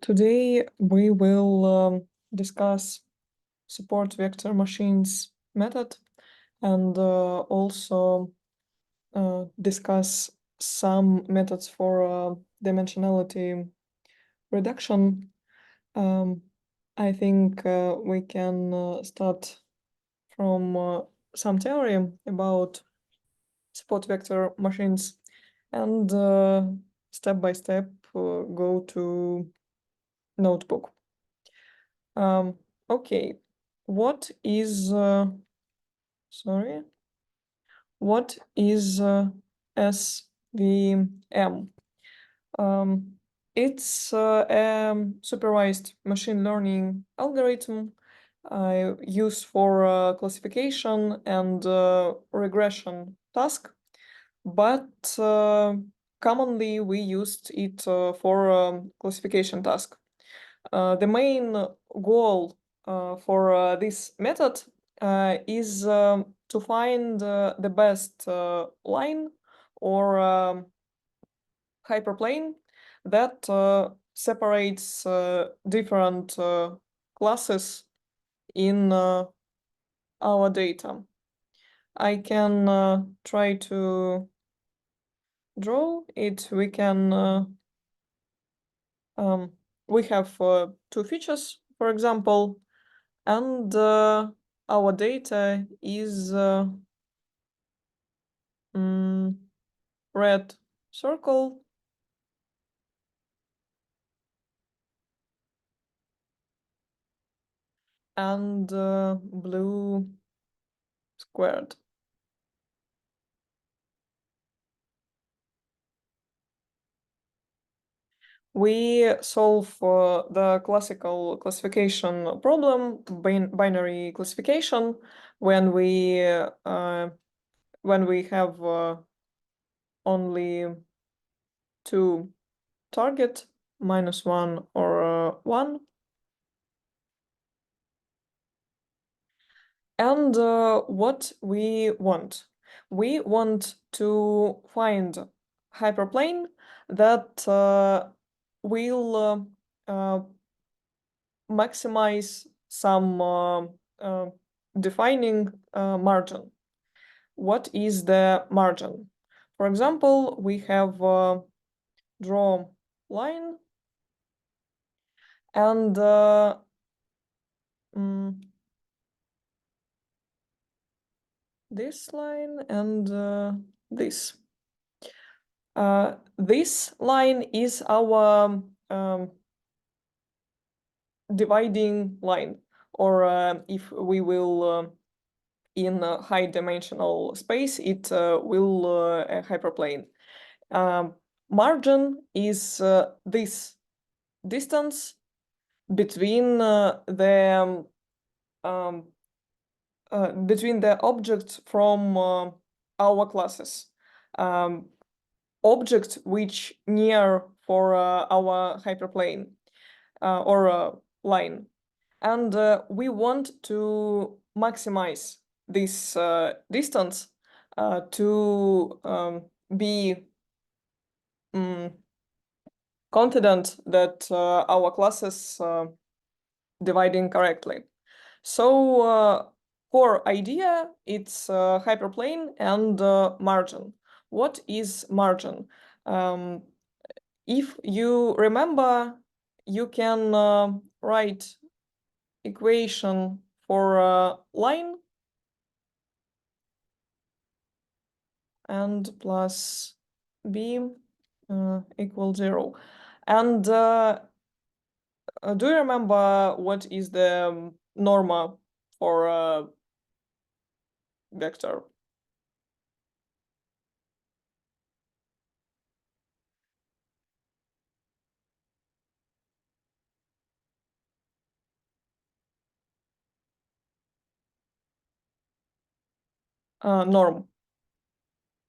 Today we will discuss support vector machines method and also discuss some methods for dimensionality reduction. I think we can start from some theory about support vector machines and step by step go to notebook. Okay, what is what is SVM? It's a supervised machine learning algorithm used for classification and regression task, but commonly we used it for classification task. The main goal for this method is to find the best line or hyperplane that separates different classes in our data. I can try to draw it. We have two features, for example, and our data is red circle and blue squared. We solve the classical classification problem, binary classification, when we have only two target, -1 or 1. And what we want? We want to find hyperplane that will maximize some defining margin. What is the margin? For example, we have draw line and this line and this. This line is our dividing line, or if we will in a high dimensional space, it will a hyperplane. Margin is this distance between the objects from our classes, object which near for our hyperplane or line, and we want to maximize this distance to be confident that our classes dividing correctly. So core idea, it's hyperplane and margin. What is margin? If you remember, you can write equation for line and plus b equal 0. And do you remember what is the norma for vector?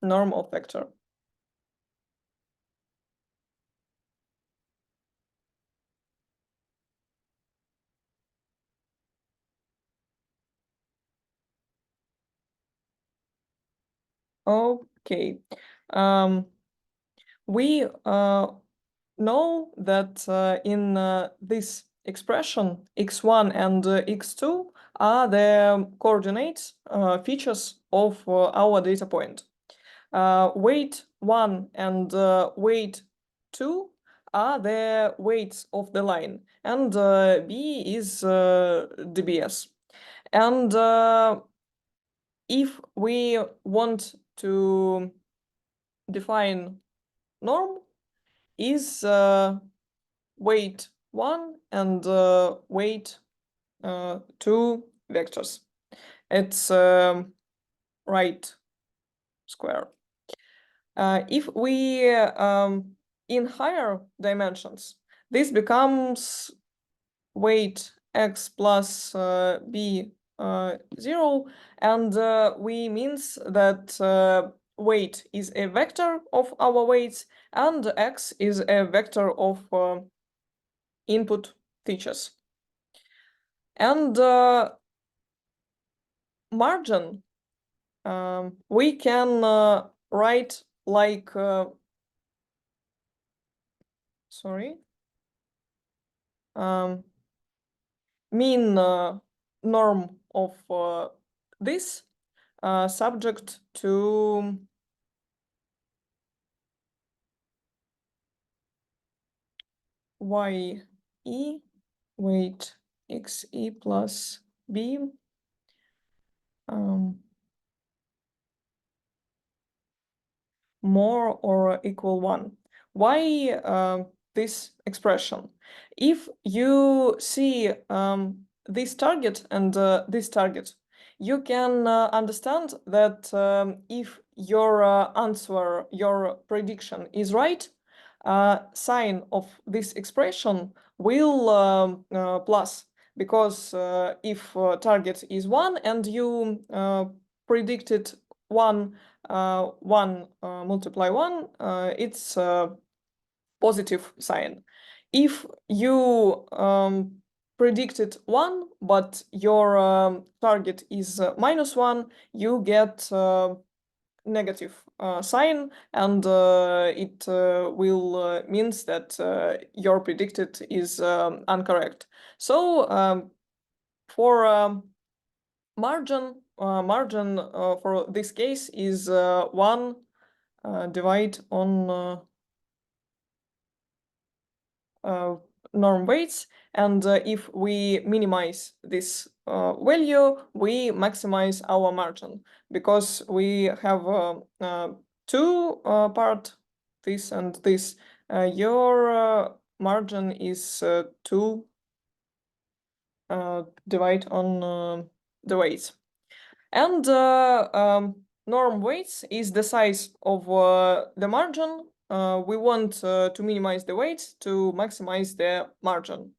Norm of vector. Okay. We know that in this expression, x1 and x2 are the coordinates features of our data point. Weight 1 and weight 2 are the weights of the line, and B is dBs. And if we want to define norm, is weight 1 and weight 2 vectors. It's right square. If we in higher dimensions, this becomes weight x plus b 0, and we means that weight is a vector of our weights and x is a vector of input features. And margin we can write like mean norm of this subject to y weight xe plus b more or equal 1. Why this expression? If you see this target and this target, you can understand that if your answer, your prediction is right, sign of this expression will plus, because if target is 1 and you predicted 1 multiply 1, it's positive sign. If you predicted 1, but your target is -1, you get negative sign, and it will means that your predicted is incorrect. So for margin for this case is 1 divide on norm weights, and if we minimize this value, we maximize our margin, because we have two part, this and this. Your margin is 2 divide on the weights. And norm weights is the size of the margin. We want to minimize the weights to maximize the margin.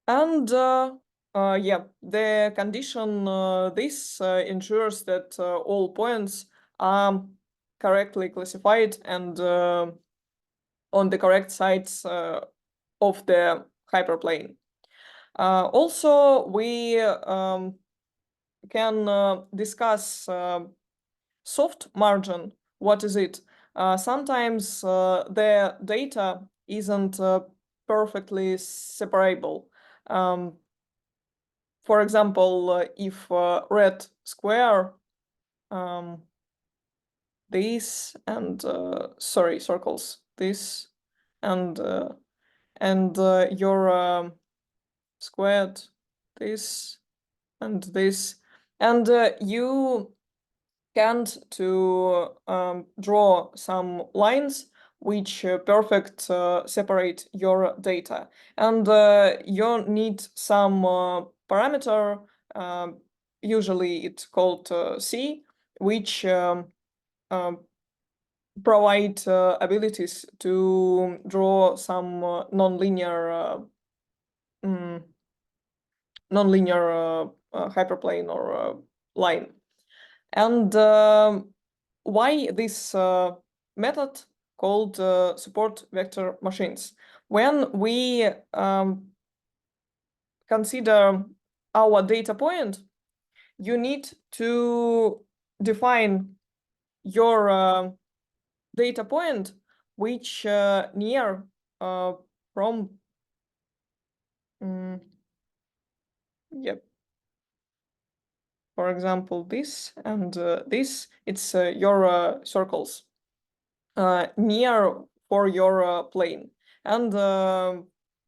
And yeah, the condition this ensures that all points are correctly classified and on the correct sides of the hyperplane. Also, we can discuss soft margin. What is it? Sometimes the data isn't perfectly separable. For example, if red square, this and circles, this and your squared, this and this, and you can't to draw some lines which perfect separate your data, and you need some parameter, usually it's called C, which provide abilities to draw some non-linear hyperplane or line. And why this method called support vector machines? When we consider our data point, you need to define your data point which near from yep, for example, this and this, it's your circles near for your plane, and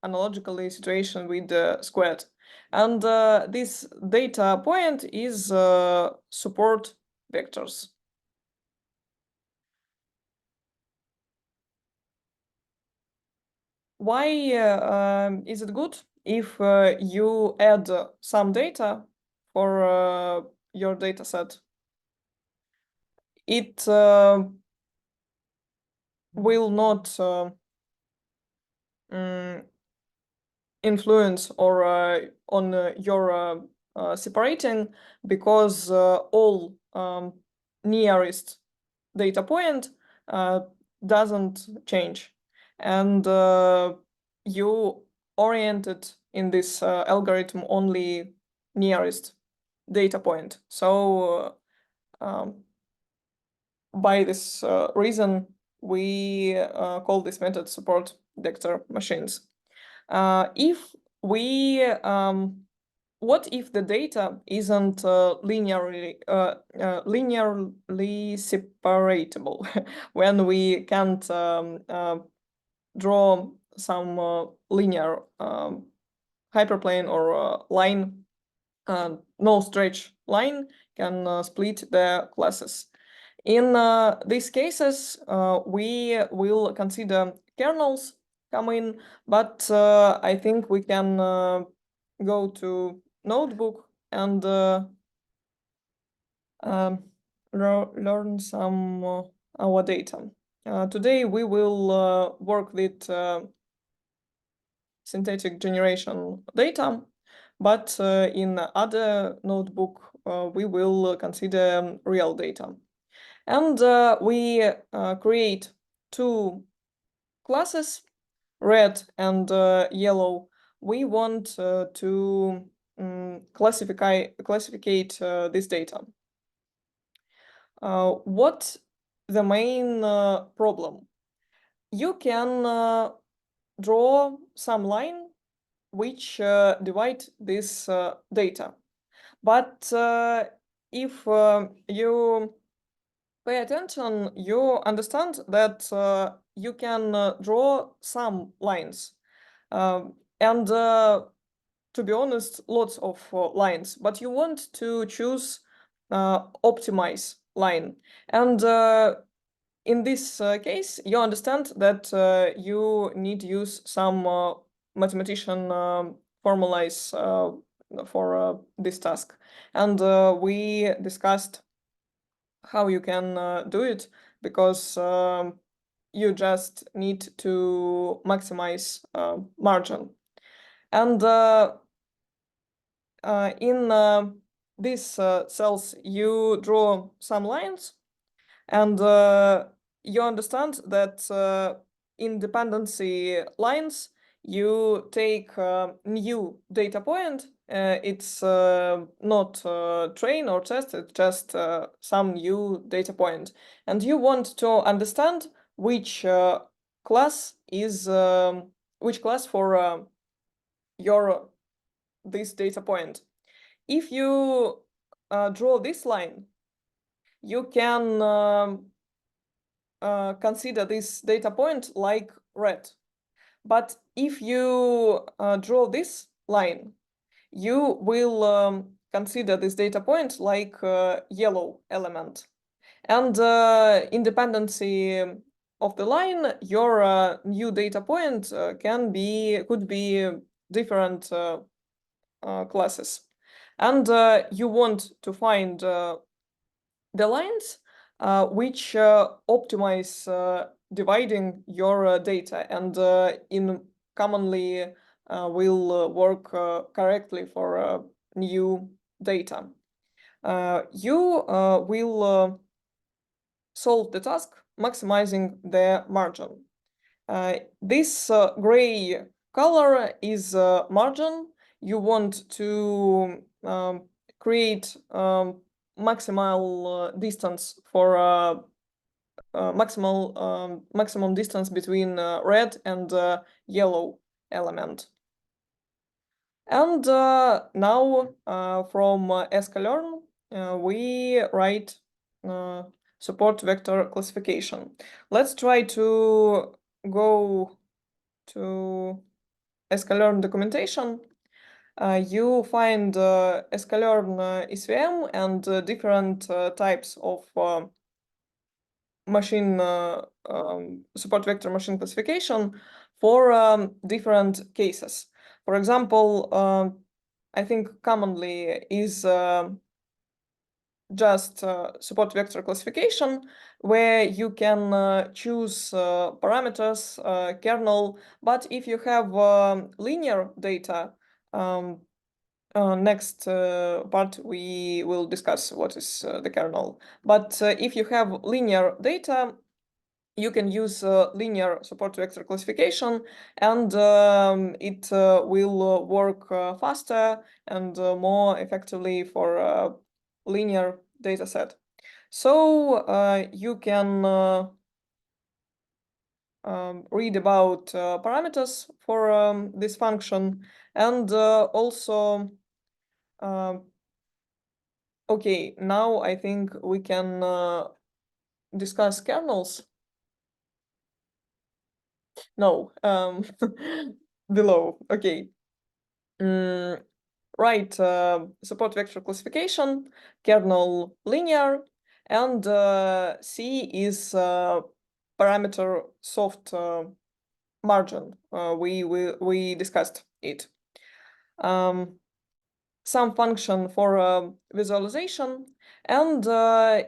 analogically situation with the squared. And this data point is support vectors. Why is it good if you add some data for your data set? It will not influence or on your separating, because all nearest data point doesn't change, and you oriented in this algorithm only nearest data point. So by this reason, we call this method support vector machines. If we what if the data isn't linearly separatable when we can't draw some linear hyperplane or line, no stretch line can split the classes. In these cases, we will consider kernels come in, but I think we can go to notebook and learn some our data. Today we will work with synthetic generation data, but in other notebook we will consider real data. And we create two classes, red and yellow. We want to classificate this data. What the main problem? You can draw some line which divide this data, but if you pay attention, you understand that you can draw some lines, and to be honest, lots of lines, but you want to choose optimize line. And in this case, you understand that you need to use some mathematician formulas for this task. And we discussed how you can do it, because you just need to maximize margin. And in these cells, you draw some lines, and you understand that in dependency lines, you take new data point. It's not train or test, it's just some new data point. And you want to understand which class is which class for your this data point. If you draw this line, you can consider this data point like red. But if you draw this line, you will consider this data point like yellow element. And independency of the line, your new data point could be different classes. And you want to find the lines which optimize dividing your data, and in commonly will work correctly for new data. You will solve the task maximizing the margin. This gray color is margin. You want to create maximal distance for maximum distance between red and yellow element. And now from sklearn we write support vector classification. Let's try to go to sklearn documentation. You find sklearn SVM and different types of machine support vector machine classification for different cases. For example, I think commonly is just support vector classification, where you can choose parameters, kernel, but if you have linear data, next part we will discuss what is the kernel. But if you have linear data, you can use linear support vector classification, and it will work faster and more effectively for linear data set. So you can read about parameters for this function, and also okay, now I think we can discuss kernels. No, below. Okay. Right, support vector classification, kernel linear, and C is parameter soft margin. We discussed it. Some function for visualization, and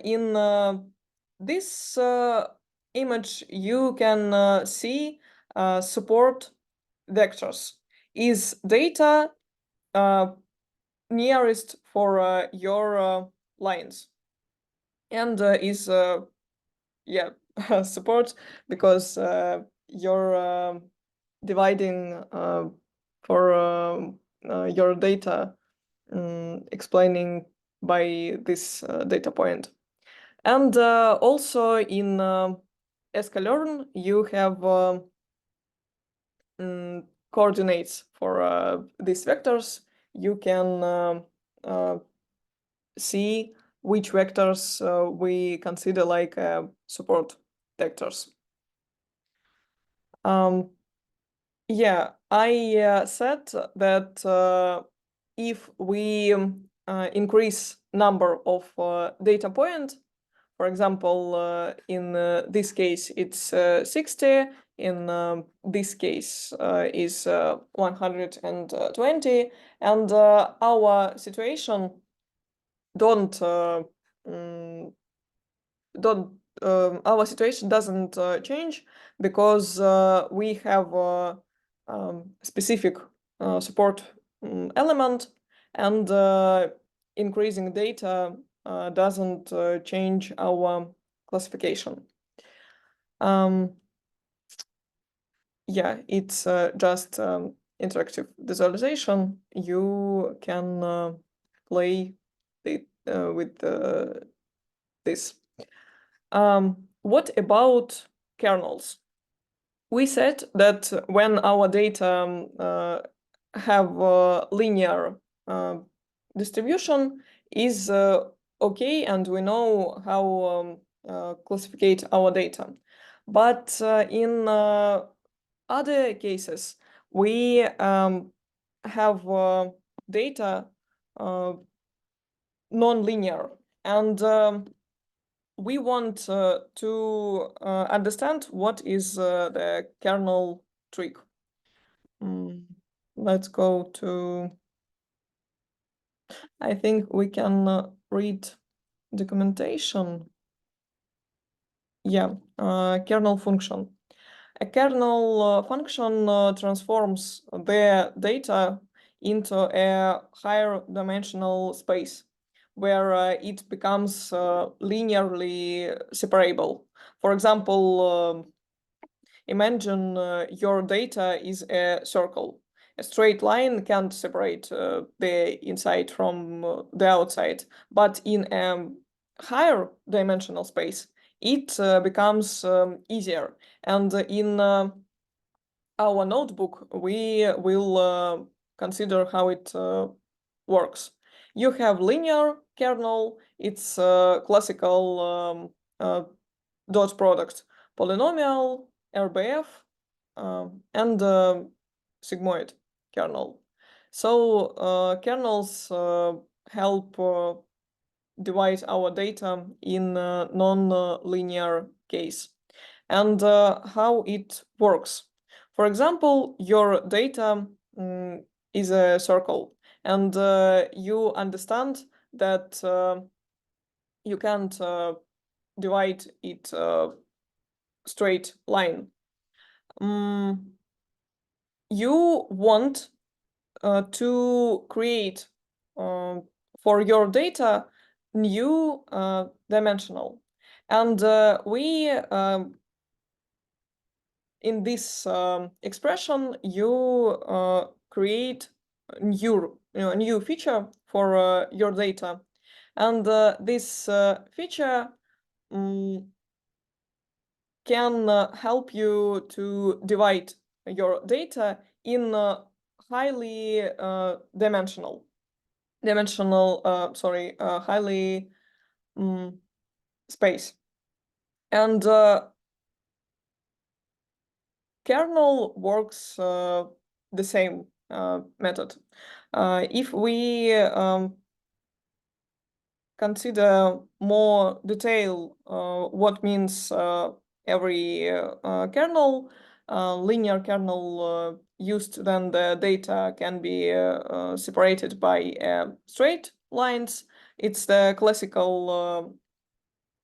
in this image you can see support vectors. Is data nearest for your lines, and is yeah support because you're dividing for your data, explaining by this data point. And also in sklearn you have coordinates for these vectors. You can see which vectors we consider like support vectors. Yeah, I said that if we increase number of data point, for example, in this case it's 60, in this case is 120, and our situation don't our situation doesn't change, because we have a specific support element, and increasing data doesn't change our classification. Yeah, it's just interactive visualization. You can play with this. What about kernels? We said that when our data have a linear distribution is okay, and we know how classificate our data. But in other cases, we have data non-linear, and we want to understand what is the kernel trick. Let's go to, I think we can read documentation. Yeah, kernel function. A kernel function transforms the data into a higher dimensional space, where it becomes linearly separable. For example, imagine your data is a circle. A straight line can't separate the inside from the outside, but in a higher dimensional space, it becomes easier. And in our notebook, we will consider how it works. You have linear kernel, it's classical dot product, polynomial, RBF, and sigmoid kernel. So kernels help divide our data in non-linear case. And how it works. For example, your data is a circle, and you understand that you can't divide it straight line. You want to create for your data new dimensional, and we in this expression you create a new feature for your data, and this feature can help you to divide your data in highly highly space. And kernel works the same method. If we consider more detail what means every kernel, linear kernel used, then the data can be separated by straight lines. It's the classical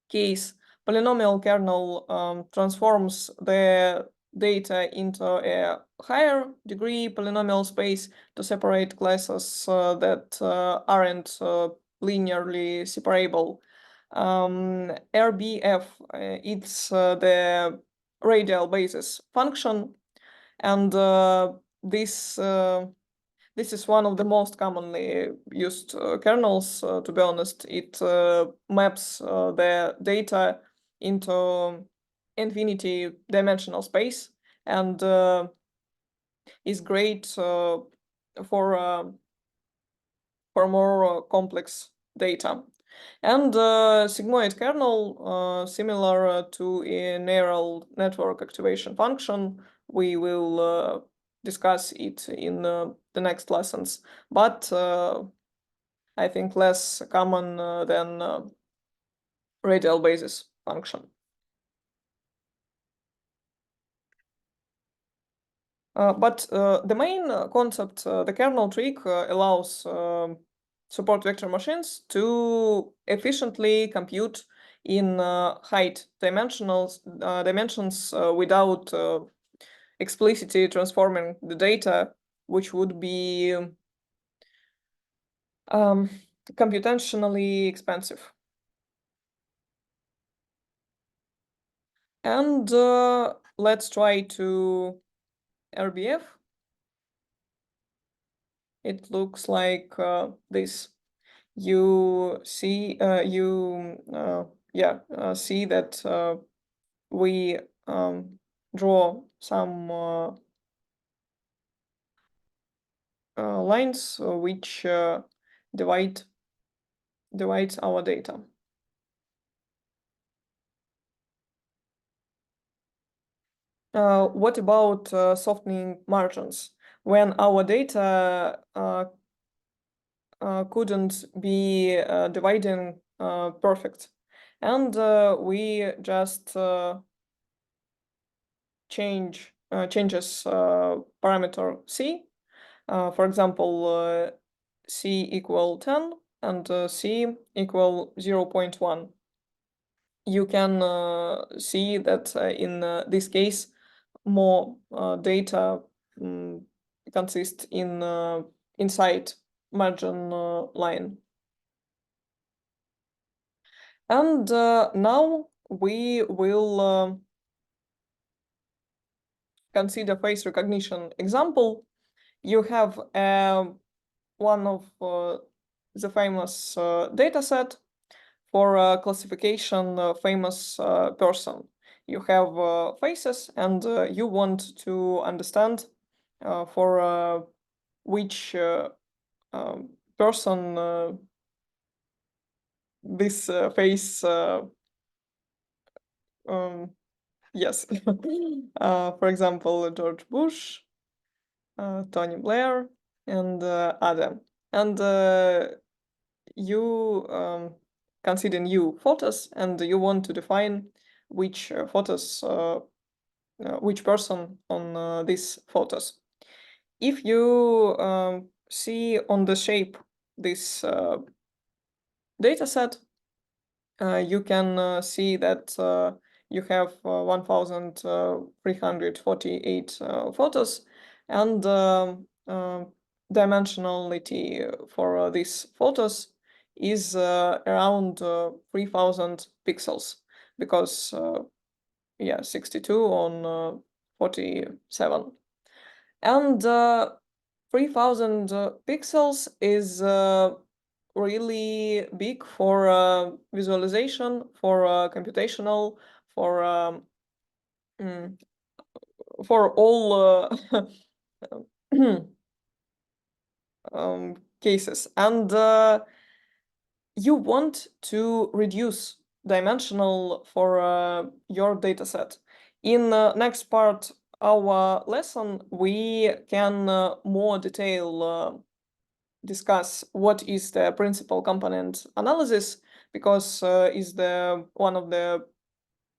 case. Polynomial kernel transforms the data into a higher degree polynomial space to separate classes that aren't linearly separable. RBF, it's the radial basis function, and this is one of the most commonly used kernels, to be honest. It maps the data into infinity dimensional space, and is great for more complex data. And sigmoid kernel, similar to a neural network activation function, we will discuss it in the next lessons, but I think less common than radial basis function. But the main concept, the kernel trick, allows support vector machines to efficiently compute in height dimensions without explicitly transforming the data, which would be computationally expensive. And let's try to RBF. It looks like this. You see, see that we draw some lines which divides our data. What about softening margins? When our data couldn't be dividing perfect, and we just changes parameter c. For example, c equal 10 and c equal 0.1. You can see that in this case, more data consist in inside margin line. And now we will consider face recognition example. You have one of the famous data set for classification famous person. You have faces, and you want to understand for which person this face. Yes. For example, George Bush, Tony Blair, and other. And you consider new photos, and you want to define which photos, which person on these photos. If you see on the shape this data set, you can see that you have 1,348 photos, and dimensionality for these photos is around 3,000 pixels, because yeah, 62 on 47. And 3,000 pixels is really big for visualization, for computational, for mm, for all cases. And you want to reduce dimensional for your dataset. In next part our lesson, we can more detail discuss what is the principal component analysis, because is the one of the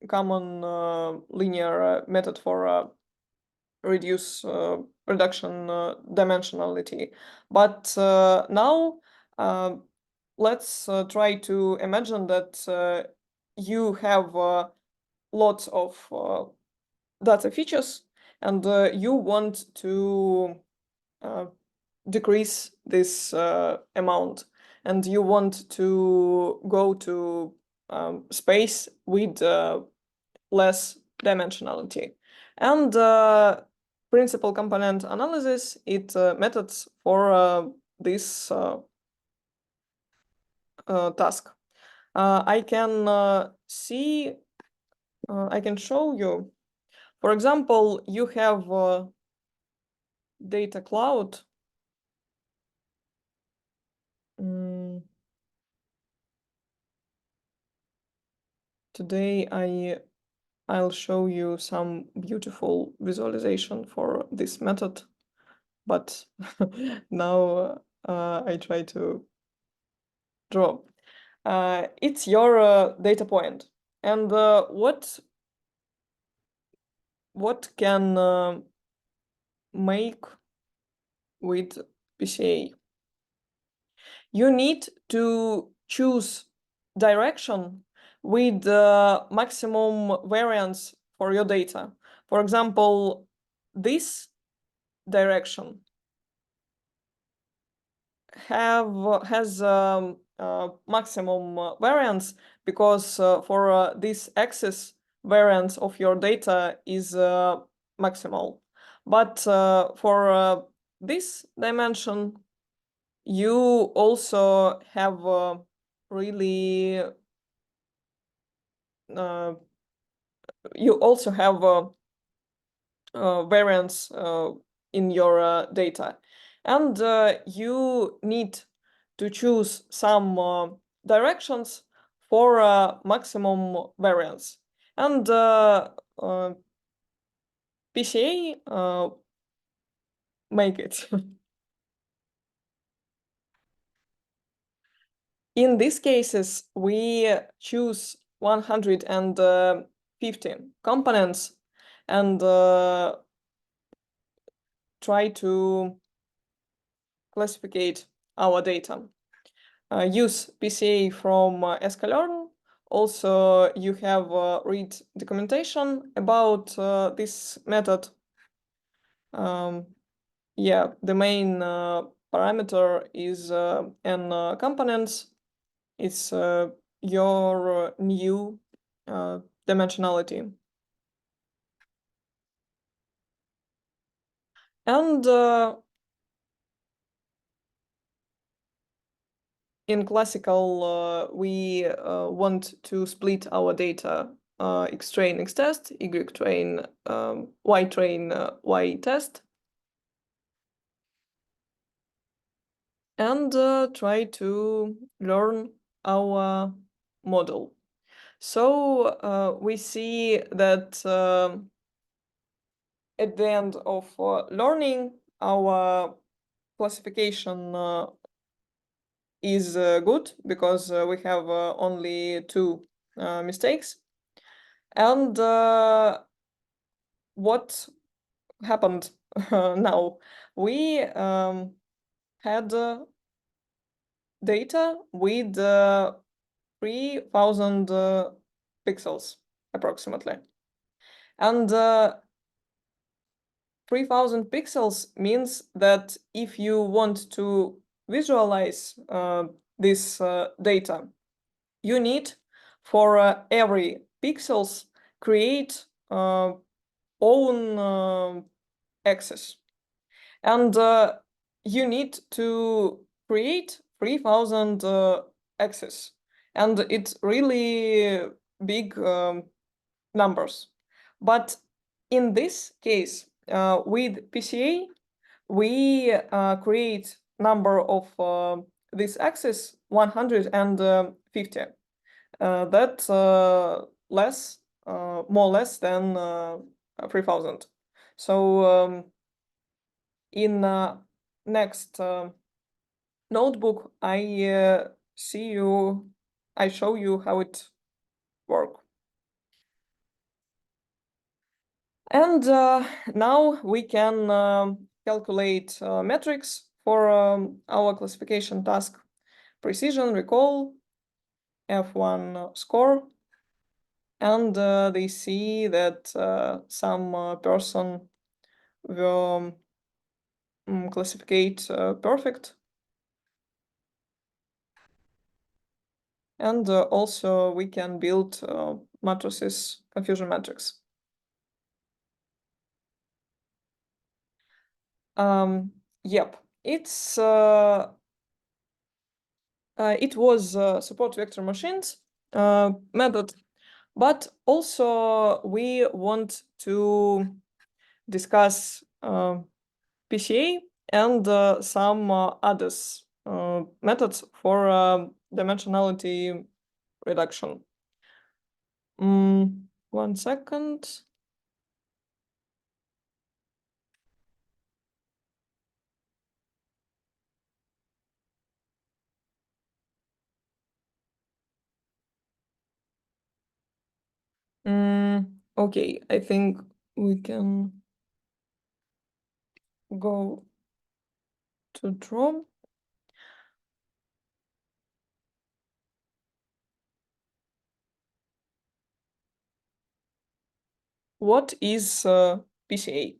common linear method for reduction dimensionality. But now let's try to imagine that you have lots of data features, and you want to decrease this amount, and you want to go to space with less dimensionality. And principal component analysis, it methods for this task. I can see, I can show you. For example, you have data cloud. Today I'll show you some beautiful visualization for this method, but now I try to draw. It's your data point, and what can make with PCA? You need to choose direction with maximum variance for your data. For example, this direction has maximum variance, because for this axis, variance of your data is maximal. But for this dimension, you also have really you also have variance in your data, and you need to choose some directions for maximum variance. And PCA make it. In these cases, we choose 150 components and try to classify our data. Use PCA from sklearn. Also, you have read documentation about this method. Yeah, the main parameter is n components. It's your new dimensionality. And in classical, we want to split our data X train X test, Y train Y train Y test, and try to learn our model. So we see that at the end of learning, our classification is good because we have only two mistakes. And what happened now? We had data with 3,000 pixels approximately. And 3,000 pixels means that if you want to visualize this data, you need for every pixels create own axis. And you need to create 3,000 axes. And it's really big numbers. But in this case, with PCA, we create number of this axis 150. That's less, more or less than 3,000. So in next notebook, I show you how it works. And now we can calculate metrics for our classification task: precision, recall, F1 score, and they see that some person will classificate perfect. And also we can build matrices, confusion matrix. Yep, it's it was support vector machines method, but also we want to discuss PCA and some others methods for dimensionality reduction. 1 second. Okay, I think we can go to draw. What is PCA?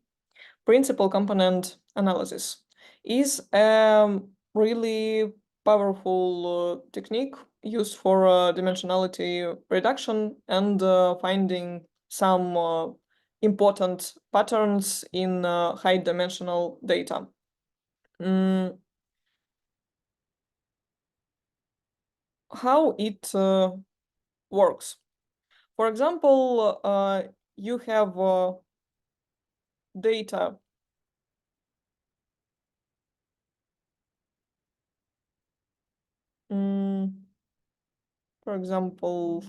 Principal component analysis is a really powerful technique used for dimensionality reduction and finding some important patterns in high dimensional data. How it works? For example, you have data for example,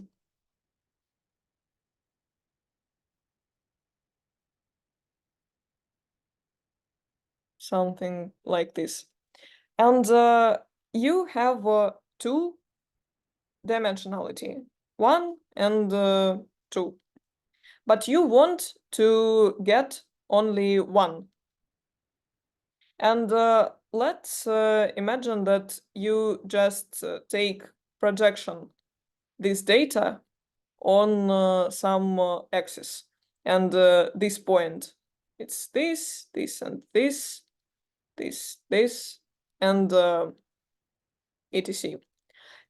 something like this. And you have two dimensionality, 1 and 2. But you want to get only 1. And let's imagine that you just take projection this data on some axis. And this point, it's this, this, and this, this, and etc.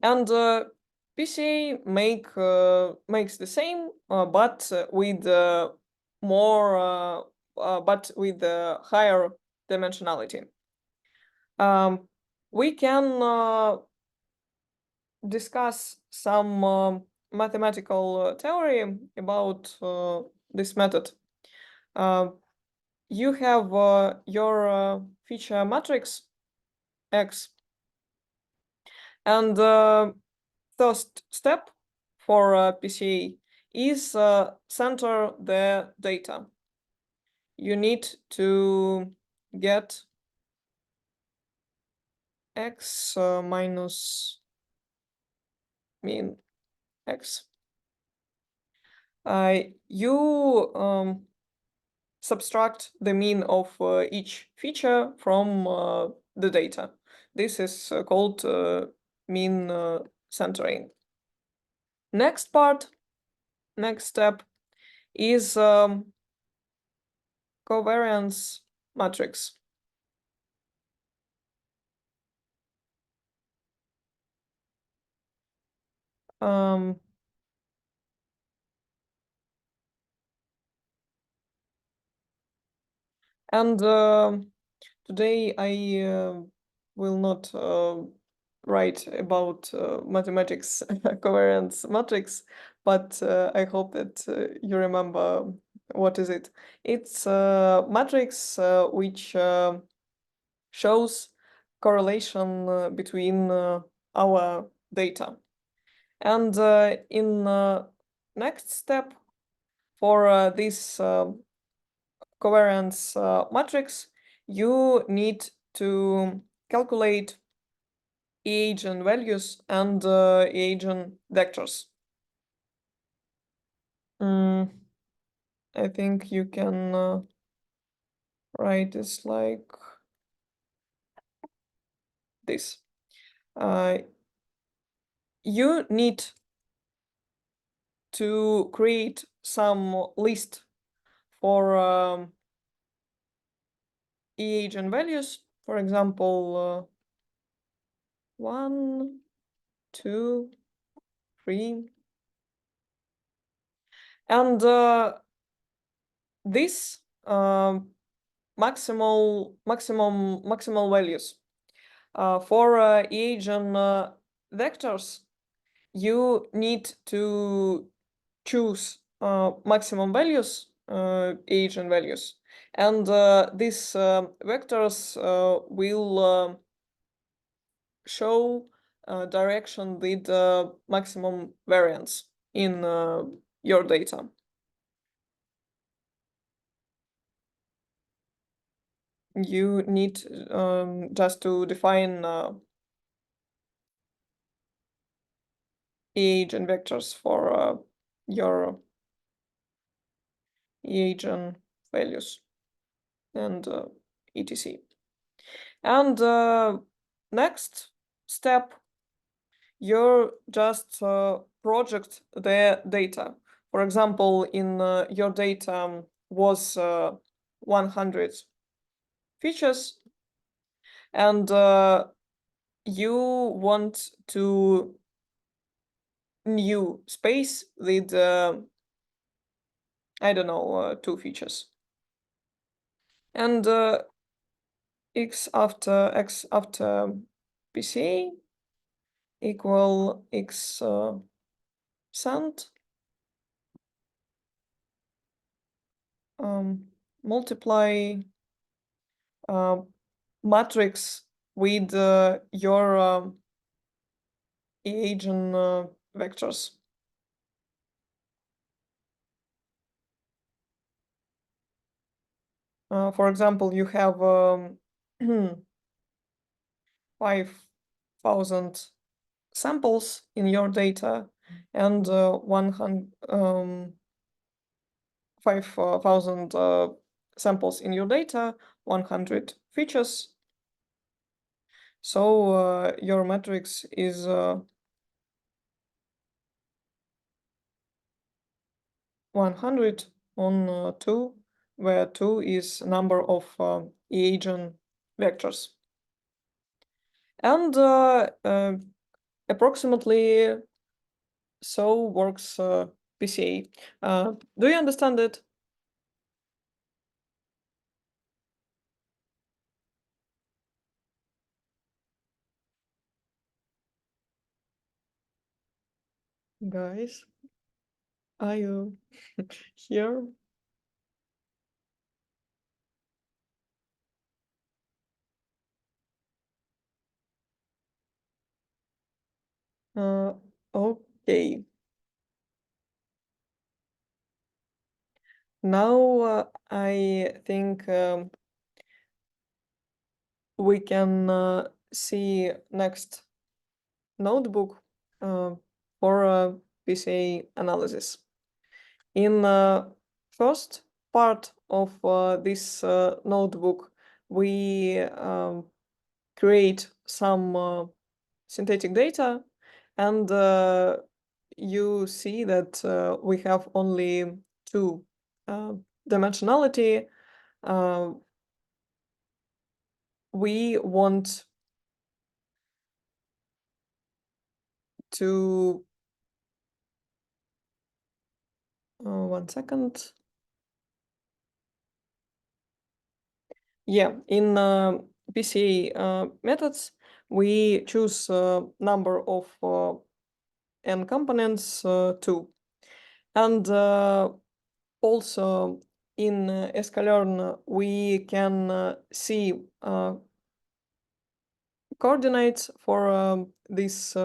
And PCA makes the same, but with more, but with higher dimensionality. We can discuss some mathematical theory about this method. You have your feature matrix X, and first step for PCA is center the data. You need to get X minus mean X. You subtract the mean of each feature from the data. This is called mean centering. Next step is covariance matrix. Um, and today I will not write about mathematics covariance matrix, but I hope that you remember what is it. It's a matrix which shows correlation between our data. And in next step for this covariance matrix, you need to calculate eigenvalues and eigenvectors. I think you can write this like this. You need to create some list for eigenvalues. For example, 1, 2, 3. And this maximal values for eigen vectors, you need to choose maximum values, eigenvalues, and these vectors will show direction with maximum variance in your data. You need just to define eigenvectors for your eigenvalues and etc. And next step, you just project the data. For example, in your data was 100 features, and you want to new space with I don't know 2 features, and x after PCA equal x cent multiply matrix with your eigen vectors. For example, you have 5,000 samples in your data and 5,000 samples in your data, 100 features. So your matrix is 100 on 2, where 2 is number of eigen vectors. And approximately so works PCA. Do you understand it? Guys, are you here? Uh, okay. Now I think we can see next notebook for PCA analysis. In first part of this notebook, we create some synthetic data, and you see that we have only two dimensionality. We want to 1 second. Yeah, in PCA methods, we choose number of n components 2. And also in sklearn, we can see coordinates for this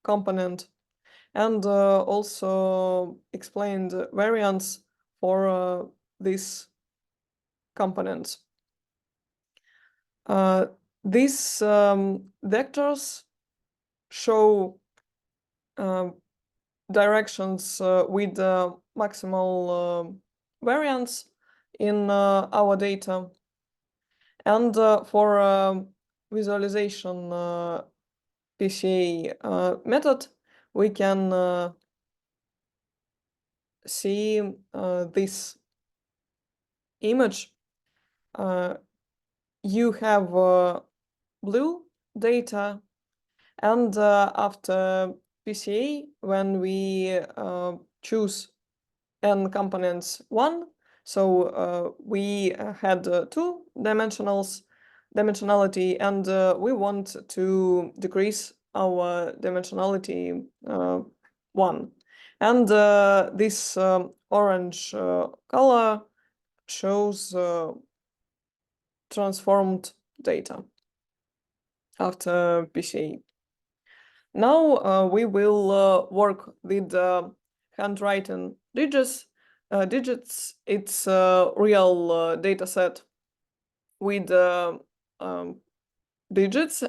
component, and also explained variants for this components. These vectors show directions with maximal variance in our data. And for visualization PCA method, we can see this image. You have blue data, and after PCA, when we choose n components 1, so we had dimensionality, and we want to decrease our dimensionality 1. And this orange color shows transformed data after PCA. Now we will work with handwritten digits. It's a real data set with digits.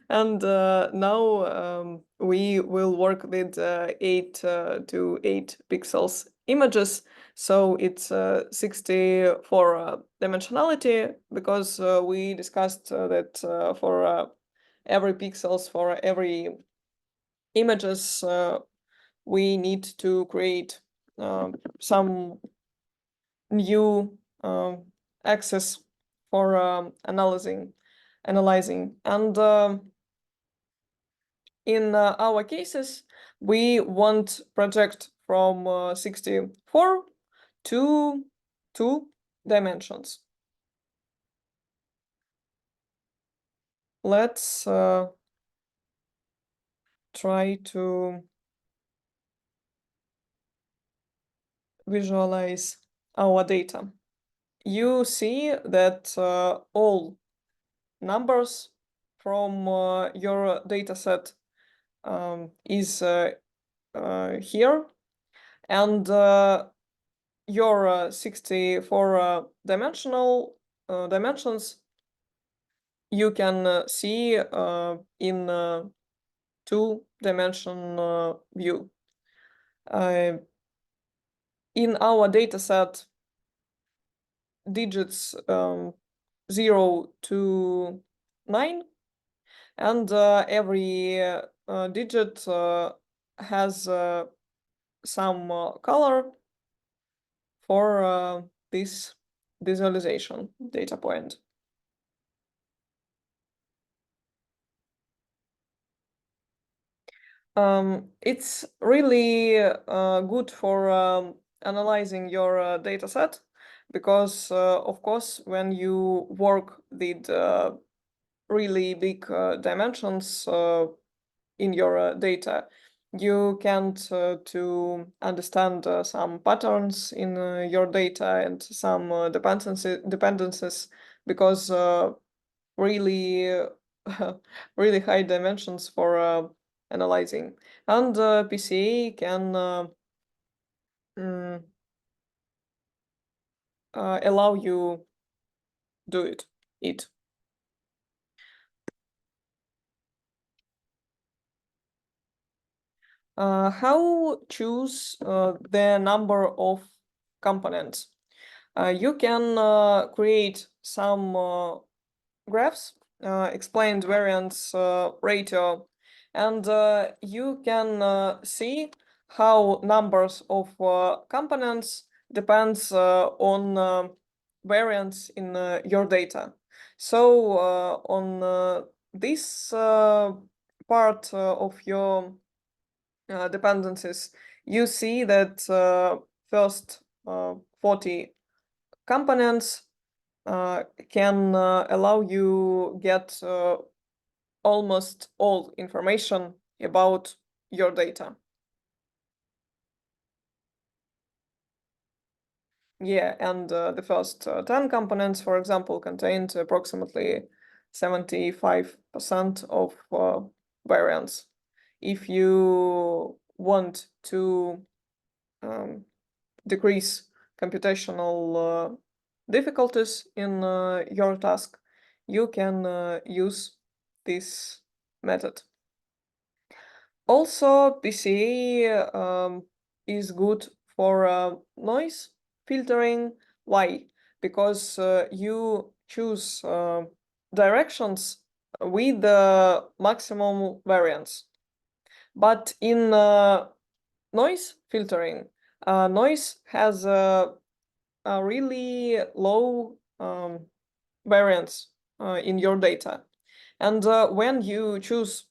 And now we will work with 8 to 8 pixels images. So it's 64 dimensionality, because we discussed that for every pixels, for every images, we need to create some new access for analyzing. And in our cases, we want project from 64 to 2 dimensions. Let's try to visualize our data. You see that all numbers from your dataset is here, and your 64 dimensions you can see in 2-dimension view. In our dataset, digits 0 to 9, and every digit has some color for this visualization data point. It's really good for analyzing your data set, because of course when you work with really big dimensions in your data, you can't to understand some patterns in your data and some dependencies because really really high dimensions for analyzing. And PCA can mm, allow you do it. How choose the number of components? You can create some graphs, explained variance ratio, and you can see how numbers of components depends on variance in your data. So on this part of your dependencies, you see that first 40 components can allow you get almost all information about your data. Yeah, and the first 10 components, for example, contained approximately 75% of variance. If you want to decrease computational difficulties in your task, you can use this method. Also, PCA is good for noise filtering. Why? Because you choose directions with the maximum variance. But in noise filtering, noise has a really low variance in your data. And when you choose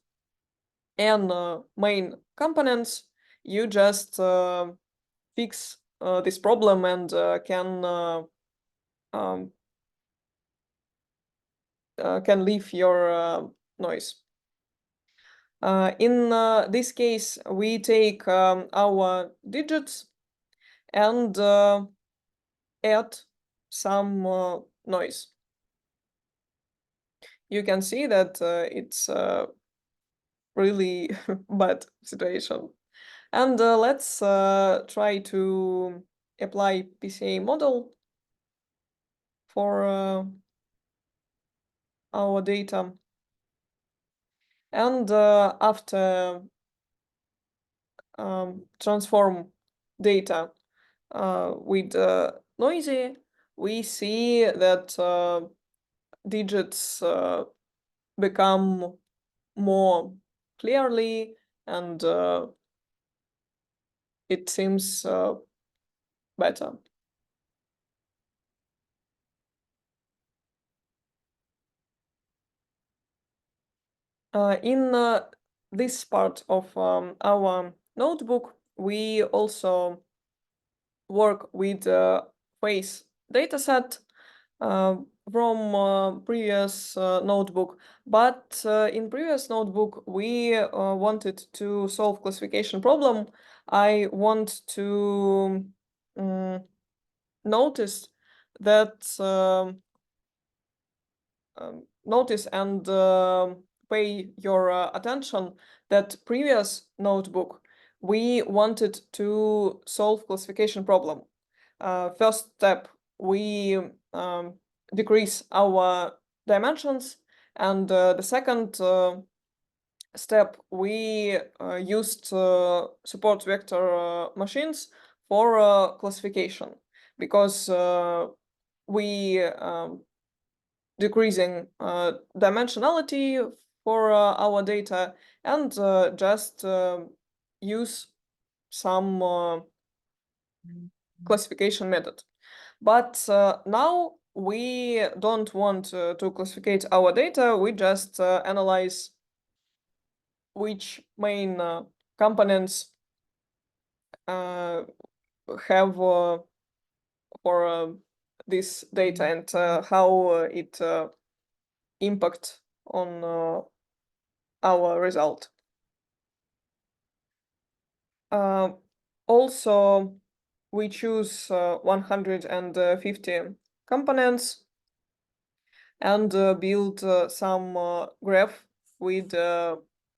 n main components, you just fix this problem and um, can leave your noise. In this case, we take our digits and add some noise. You can see that it's really bad situation. And let's try to apply PCA model for our data. And after transform data with noisy, we see that digits become more clearly, and it seems better. In this part of our notebook, we also work with face dataset from previous notebook, but in previous notebook we wanted to solve classification problem. I want to notice that notice and pay your attention that previous notebook we wanted to solve classification problem. First step, we decrease our dimensions, and the second step, we used support vector machines for classification, because we decreasing dimensionality for our data and just use some classification method. But now we don't want to classify our data, we just analyze which main components have for this data and how it impact on our result. Also, we choose 150 components and build some graph with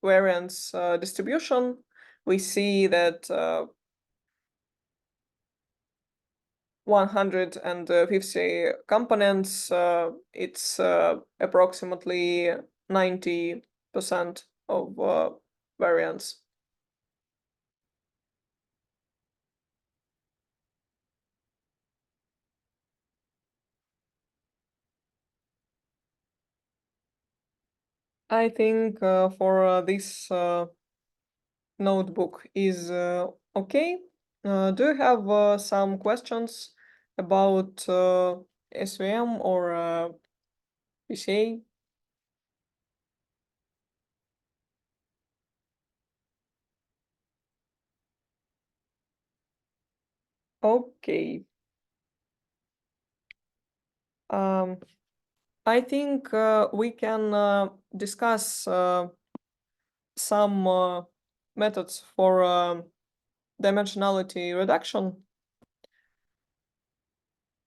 variance distribution. We see that 150 components, it's approximately 90% of variance. I think for this notebook is okay. Do you have some questions about SVM or PCA? Okay. Um, I think we can discuss some methods for dimensionality reduction.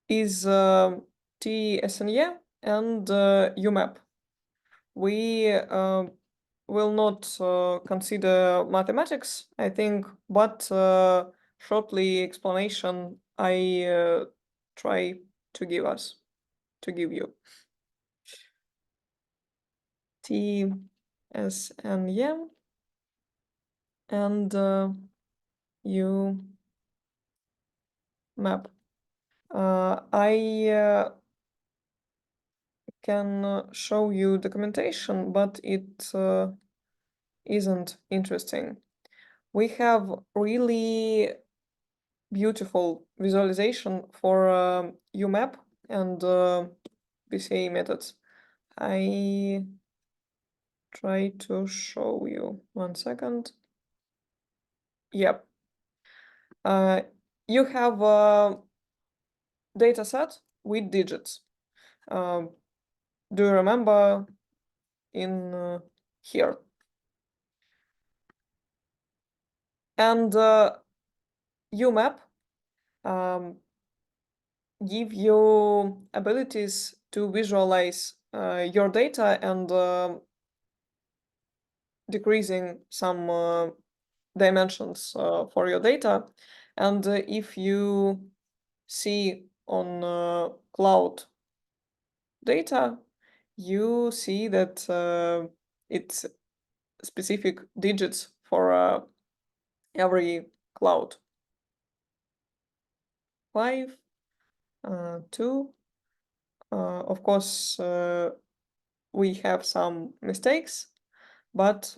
Is TSNE and UMAP. We will not consider mathematics, I think, but shortly explanation I try to give you. TSNE and UMAP. I can show you documentation, but it isn't interesting. We have really beautiful visualization for UMAP and PCA methods. I try to show you 1 second. Yep. You have a data set with digits. Do you remember in here? And UMAP give you abilities to visualize your data and decreasing some dimensions for your data. And if you see on cloud data, you see that it's specific digits for every cloud. 5, 2. Of course, we have some mistakes, but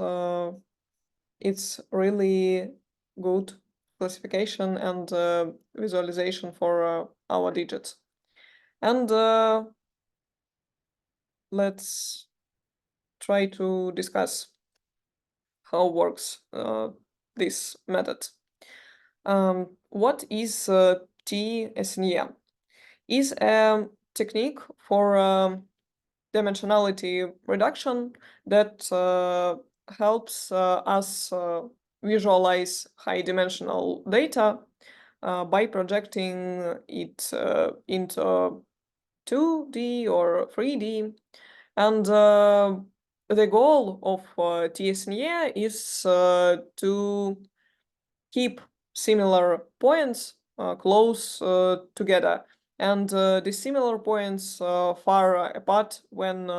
it's really good classification and visualization for our digits. And let's try to discuss how works this method. What is TSNE? Is a technique for dimensionality reduction that helps us visualize high-dimensional data by projecting it into 2D or 3D. And the goal of TSNE is to keep similar points close together, and the similar points far apart when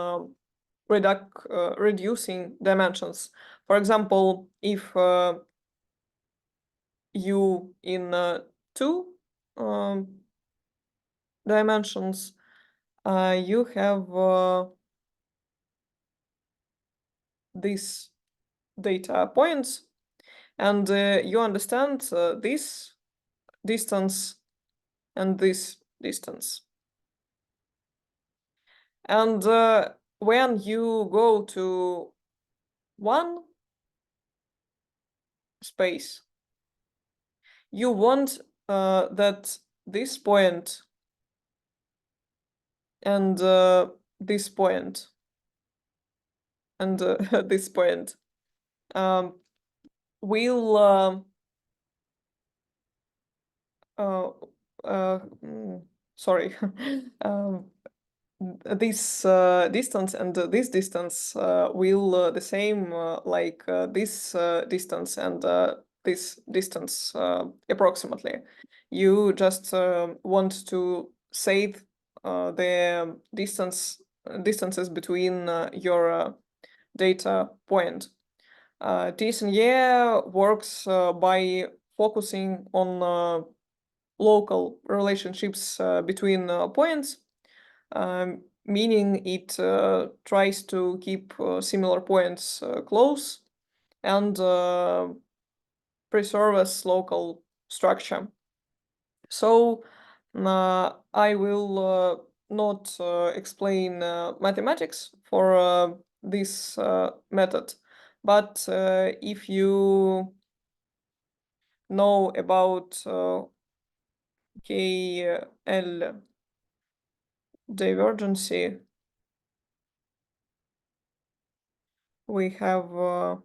reducing dimensions. For example, if you in 2 um, dimensions, you have these data points, and you understand this distance and this distance. And when you go to one space, you want that this point and this point and this point will uh, sorry, um, this distance and this distance will the same like this distance and this distance approximately. You just want to save the distances between your data point. TSNE works by focusing on local relationships between points, meaning it tries to keep similar points close and preserve as local structure. So I will not explain mathematics for this method, but if you know about KL divergency, we have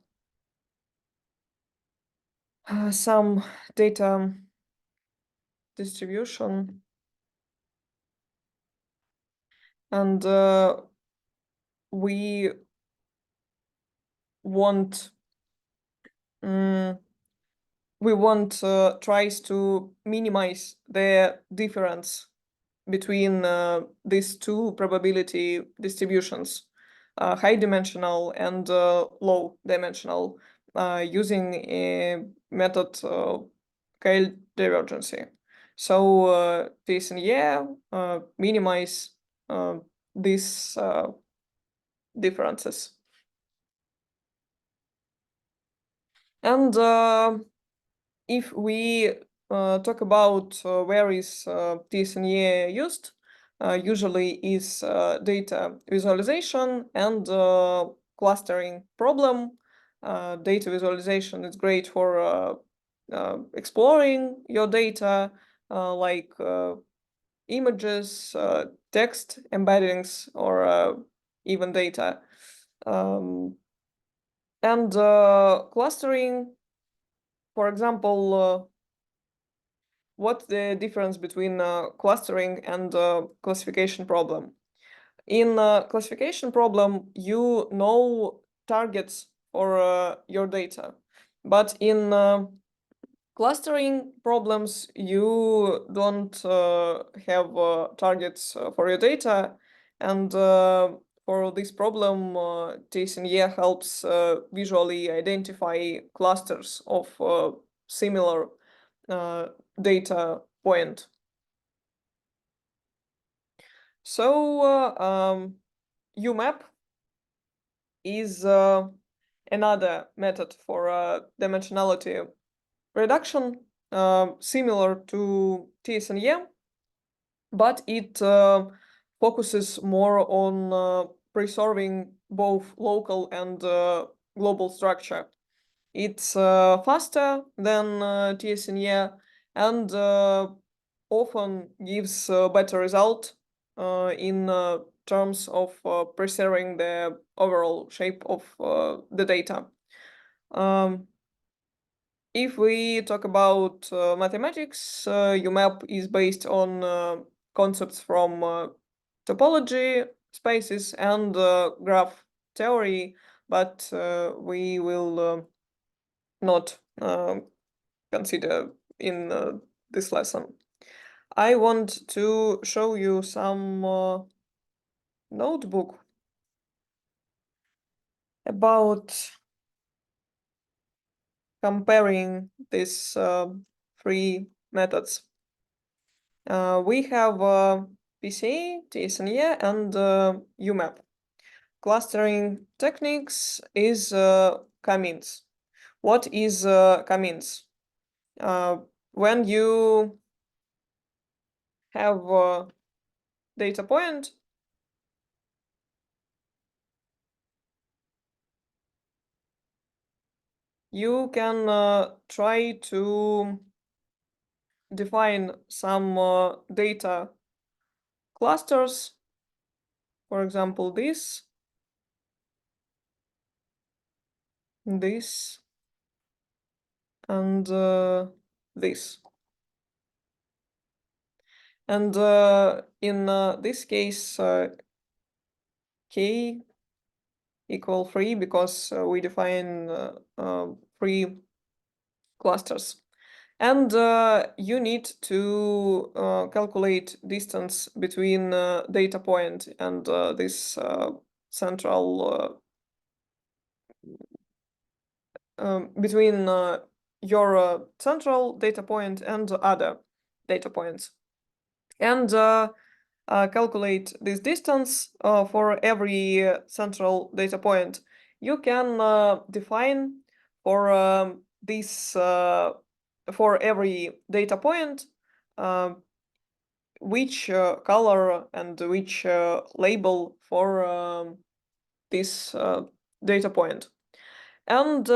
some data distribution, and we want um, tries to minimize the difference between these two probability distributions, high dimensional and low dimensional, using a method KL divergency. So this and yeah minimize these differences. And if we talk about where is TSNE used, usually is data visualization and clustering problem. Data visualization is great for exploring your data, like images, text embeddings, or even data. And clustering, for example, what's the difference between clustering and classification problem? In classification problem, you know targets for your data, but in clustering problems, you don't have targets for your data, and for this problem, TSNE helps visually identify clusters of similar data point. So UMAP is another method for dimensionality reduction, similar to TSNE, but it focuses more on preserving both local and global structure. It's faster than TSNE and often gives a better result in terms of preserving the overall shape of the data. If we talk about mathematics, UMAP is based on concepts from topology, spaces, and graph theory, but we will not consider in this lesson. I want to show you some notebook about comparing these three methods. We have PCA, TSNE, and UMAP. Clustering techniques is K-means. What is K-means? When you have a data point, you can try to define some data clusters, for example, this, and this. And in this case, k equal 3 because we define 3 clusters. And you need to calculate distance between data point and this central between your central data point and other data points, and calculate this distance for every central data point. You can define for this for every data point which color and which label for this data point. And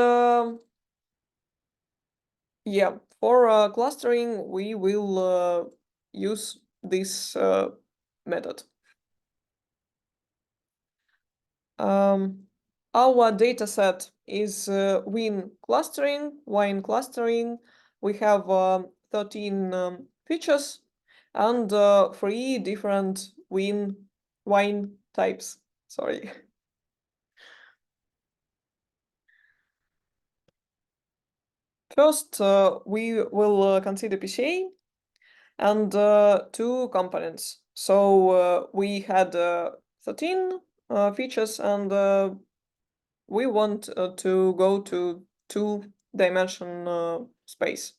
yeah, for clustering, we will use this method. Our data set is wine clustering. We have 13 features and 3 different wine types. Sorry. First, we will consider PCA and 2 components. So we had 13 features, and we want to go to 2-dimension space.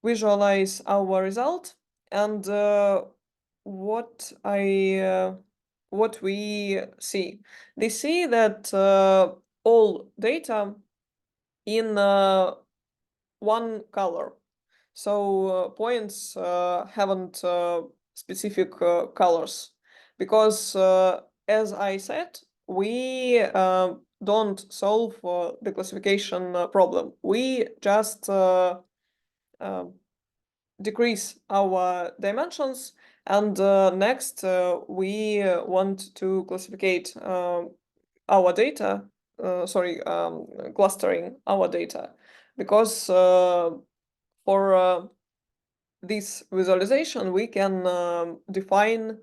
Visualize our result, and what we see. They see that all data in one color. So points haven't specific colors because, as I said, we don't solve the classification problem. We just decrease our dimensions, and next we want to classificate our data, clustering our data, because for this visualization we can define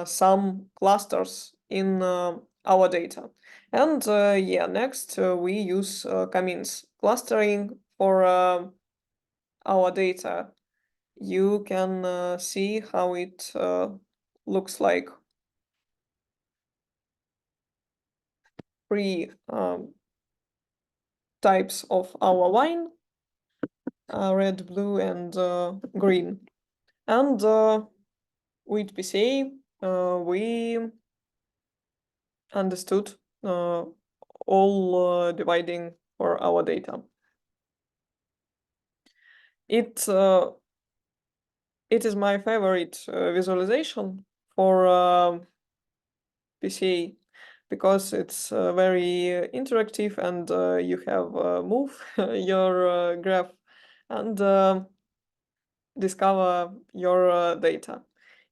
some clusters in our data. And yeah, next we use k-means clustering for our data. You can see how it looks like. 3 types of our wine, red, blue, and green. And with PCA, we understood all dividing for our data. It is my favorite visualization for PCA because it's very interactive, and you have move your graph and discover your data.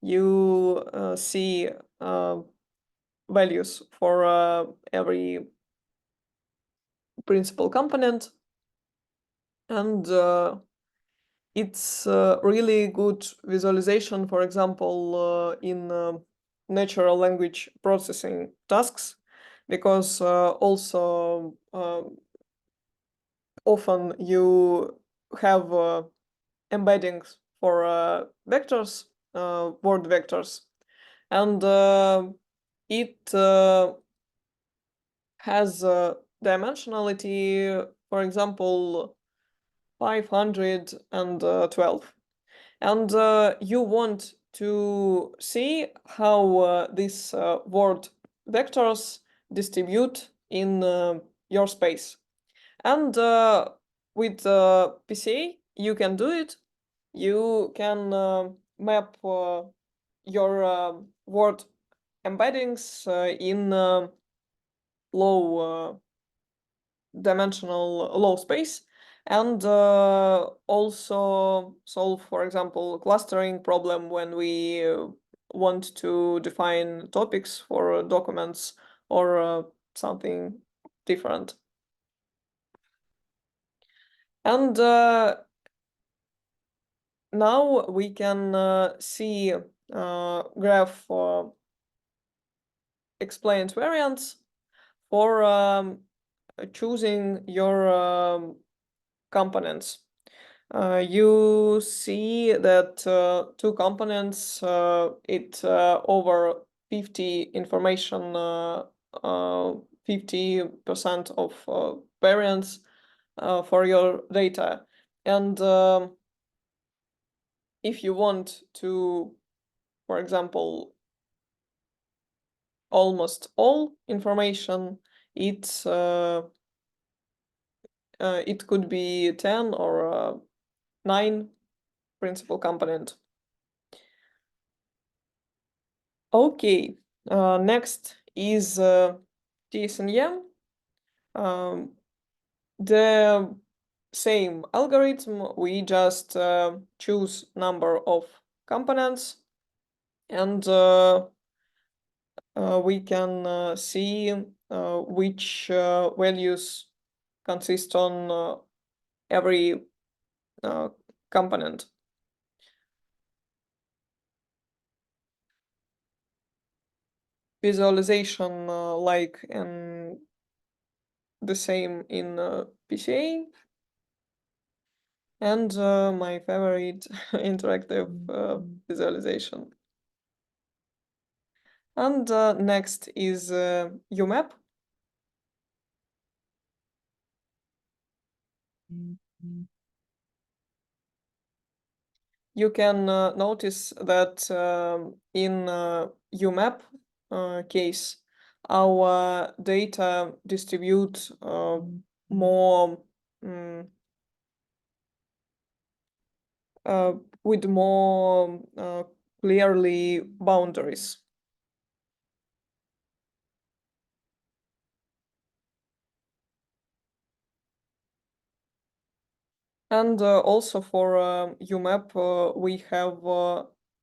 You see values for every principal component, and it's really good visualization, for example, in natural language processing tasks, because also often you have embeddings for vectors, word vectors, and it has dimensionality, for example, 512. And you want to see how these word vectors distribute in your space. And with PCA, you can do it. You can map your word embeddings in low dimensional low space, and also solve, for example, clustering problem when we want to define topics for documents or something different. And now we can see graph explained variants for choosing your components. You see that two components, it over 50 information, 50% of variance for your data. And if you want to, for example, almost all information, it could be 10 or 9 principal component. Okay, next is TSNM. The same algorithm, we just choose number of components, and we can see which values consist on every component. Visualization like in the same in PCA, and my favorite interactive visualization. And next is UMAP. You can notice that in UMAP case, our data distribute more with more clearly boundaries. And also for UMAP, we have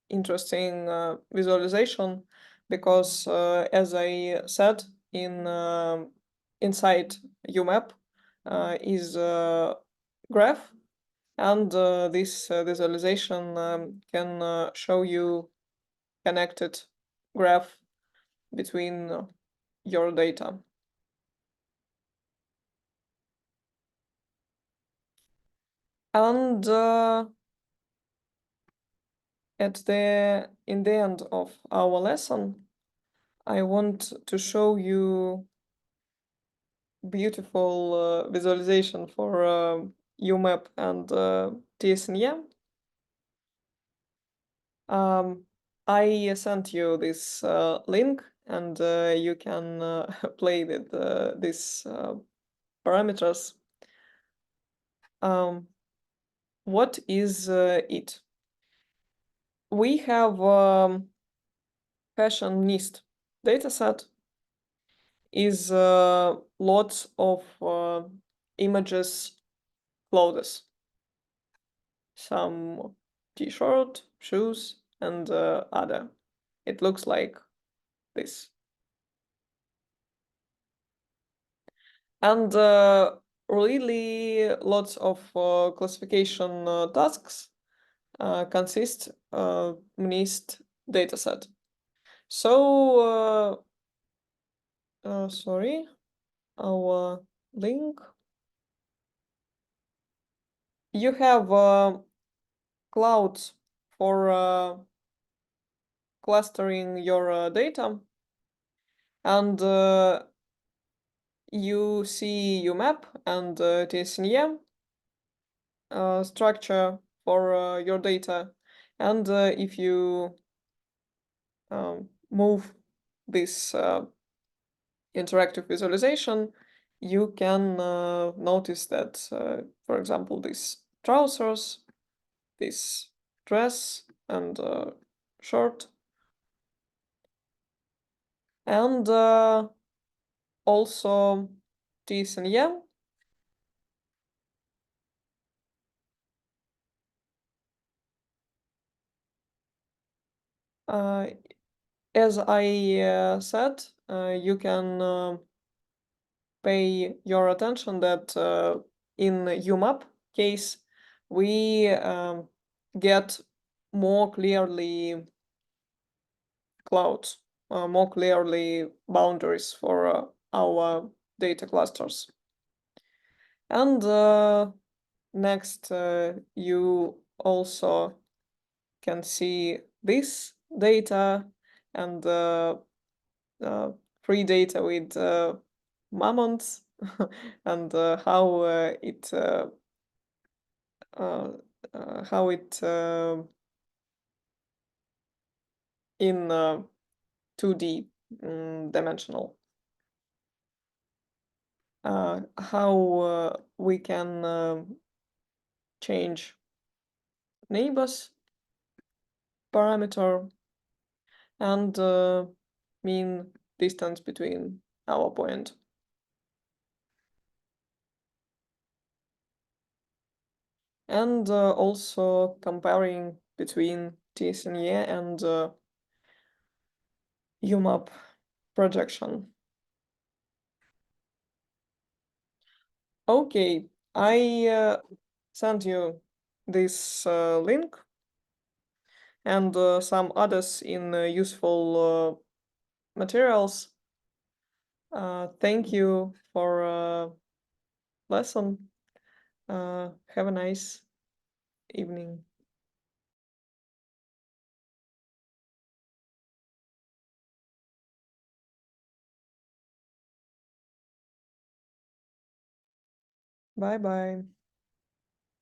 interesting visualization because, as I said, inside UMAP is graph, and this visualization can show you connected graph between your data. And in the end of our lesson, I want to show you beautiful visualization for UMAP and TSNM. I sent you this link, and you can play with these parameters. What is it? We have fashionist dataset is lots of images, clothes, some t-shirt, shoes, and other. It looks like this. And really lots of classification tasks consist MNIST dataset. So, sorry, our link. You have clouds for clustering your data, and you see UMAP and TSNM structure for your data, and if you move this interactive visualization, you can notice that, for example, these trousers, this dress, and shirt, and also TSNM. As I said, you can pay your attention that in UMAP case, we get more clearly clouds, more clearly boundaries for our data clusters. And next, you also can see this data and free data with mammons and how it in 2D dimensional. How we can change neighbors parameter and mean distance between our point. And also comparing between TSNE and UMAP projection. Okay, I sent you this link and some others in useful materials. Thank you for lesson. Have a nice evening. Bye bye.